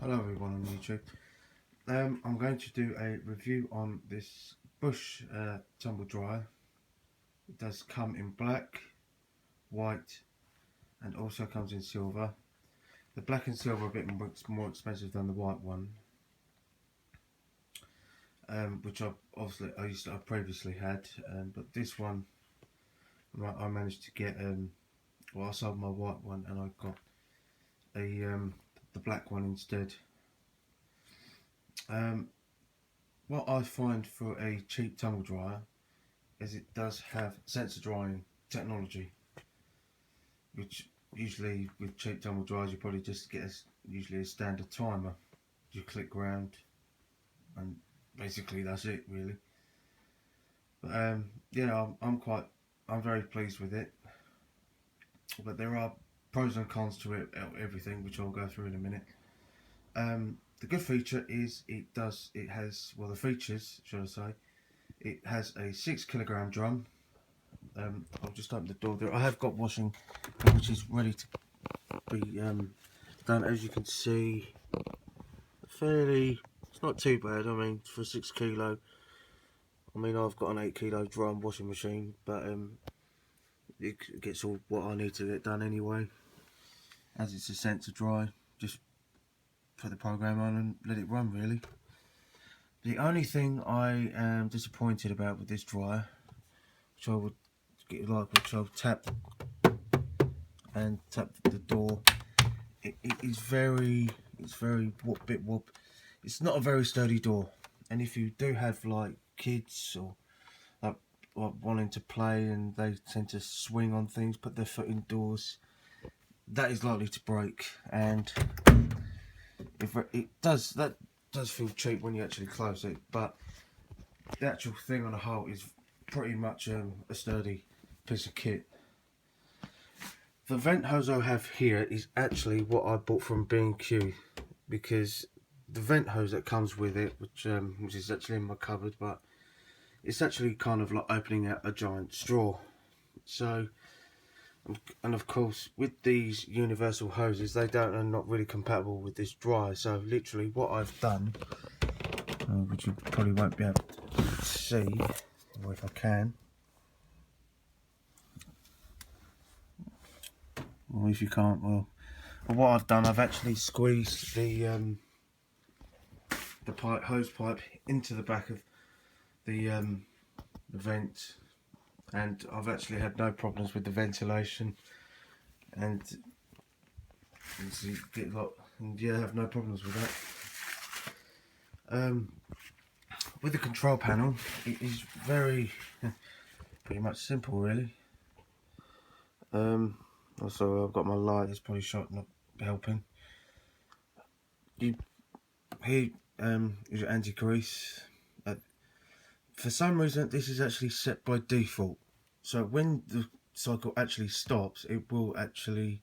Hello everyone on YouTube. I'm going to do a review on this Bush tumble dryer. It does come in black, white and also comes in silver. The black and silver are a bit more expensive than the white one, which I previously had, but this one I managed to get. I sold my white one and I got the black one instead. What I find for a cheap tumble dryer is it does have sensor drying technology, which usually with cheap tumble dryers you probably just get usually a standard timer. You click round and basically that's it really. But yeah, I'm very pleased with it. But there are pros and cons to everything, which I'll go through in a minute. The good feature is the features, should I say, it has a 6 kilogram drum. I'll just open the door there. I have got washing, which is ready to be done. As you can see, it's not too bad. I mean, for 6 kilo, I mean, I've got an 8 kilo drum washing machine, but it gets all what I need to get done anyway. As it's a sensor dry, just put the program on and let it run really. The only thing I am disappointed about with this dryer, which I'll tap the door, it's very whoop. It's not a very sturdy door, and if you do have like kids or like wanting to play and they tend to swing on things, put their foot indoors, that is likely to break. And if that does feel cheap when you actually close it, but the actual thing on the whole is pretty much a sturdy piece of kit. The vent hose I have here is actually what I bought from B&Q, because the vent hose that comes with it, which is actually in my cupboard, but it's actually kind of like opening out a giant straw. So, and of course with these universal hoses, they are not really compatible with this dryer. So literally what I've done, which you probably won't be able to see, or if I can, or if you can't, well, what I've done, I've actually squeezed the hose pipe into the back of the vent, and I've actually had no problems with the ventilation, and you get I have no problems with that. With the control panel, it is very pretty much simple really. Also I've got my light, it's probably not helping. Here is your anti-grease. For some reason this is actually set by default, so when the cycle actually stops, it will actually,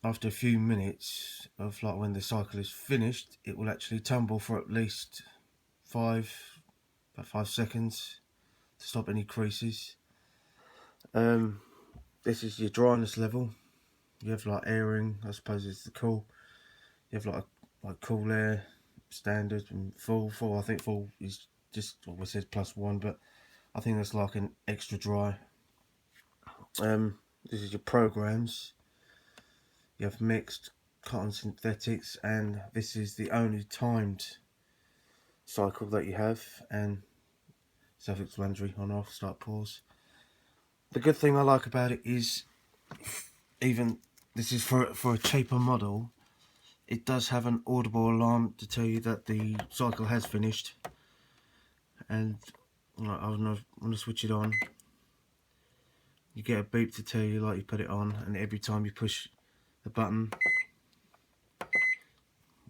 after a few minutes of like when the cycle is finished, it will actually tumble for at least about 5 seconds to stop any creases. This is your dryness level. You have like airing, I suppose it's the cool. You have like cool air, standard and full. I think full is just what we said +1, but I think that's like an extra dry. This is your programs. You have mixed, cotton, synthetics, and this is the only timed cycle that you have, and self-explanatory, on, off, start, pause. The good thing I like about it is, even this is for a cheaper model, it does have an audible alarm to tell you that the cycle has finished. And I'm gonna switch it on. You get a beep to tell you like you put it on, and every time you push the button,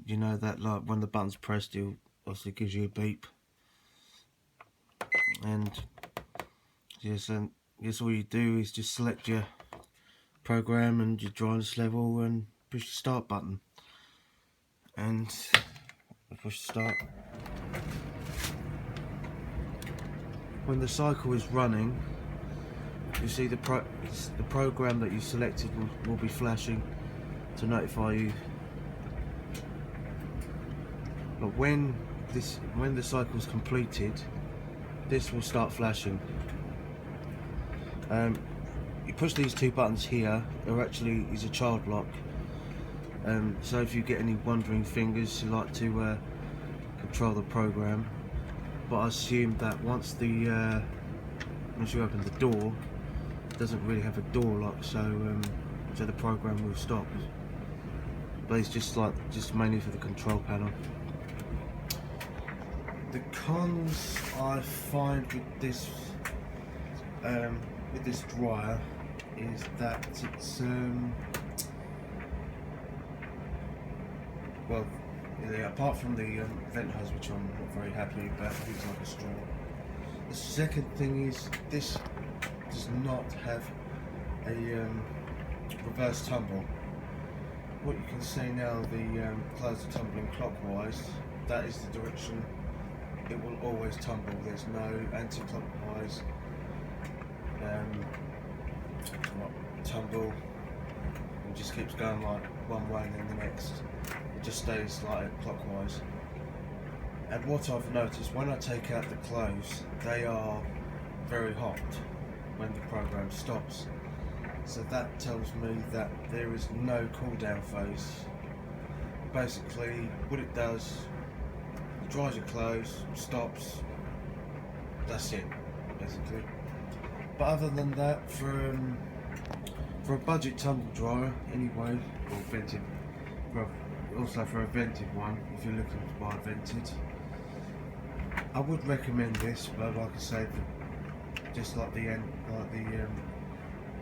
you know that like when the button's pressed, it obviously gives you a beep. And yes, all you do is just select your program and your dryness level and push the start button, and push start. When the cycle is running, you see the program that you selected will be flashing to notify you but when the cycle is completed, this will start flashing. You push these two buttons here. There actually is a child lock. So if you get any wandering fingers, you like to control the program. But I assume that once you open the door, it doesn't really have a door lock, so the program will stop. But it's just mainly for the control panel. The cons I find with this dryer is that it's well, yeah, apart from the vent hose, which I'm not very happy about, it looks like a straw. The second thing is this does not have a reverse tumble. What you can see now, the clothes are tumbling clockwise. That is the direction it will always tumble. There's no anti-clockwise tumble. It just keeps going like one way and then the next. It just stays like clockwise. And what I've noticed, when I take out the clothes, they are very hot when the program stops. So that tells me that there is no cool down phase. Basically, what it does, it dries your clothes, stops, that's it, basically. But other than that, for a budget tumble dryer, anyway, or vented, also for a vented one, if you're looking to buy vented, I would recommend this. But like I said, just like the end,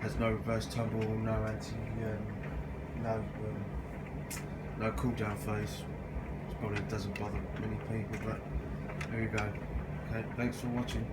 has no reverse tumble, no no cool down phase. It probably doesn't bother many people, but there you go. Okay, thanks for watching.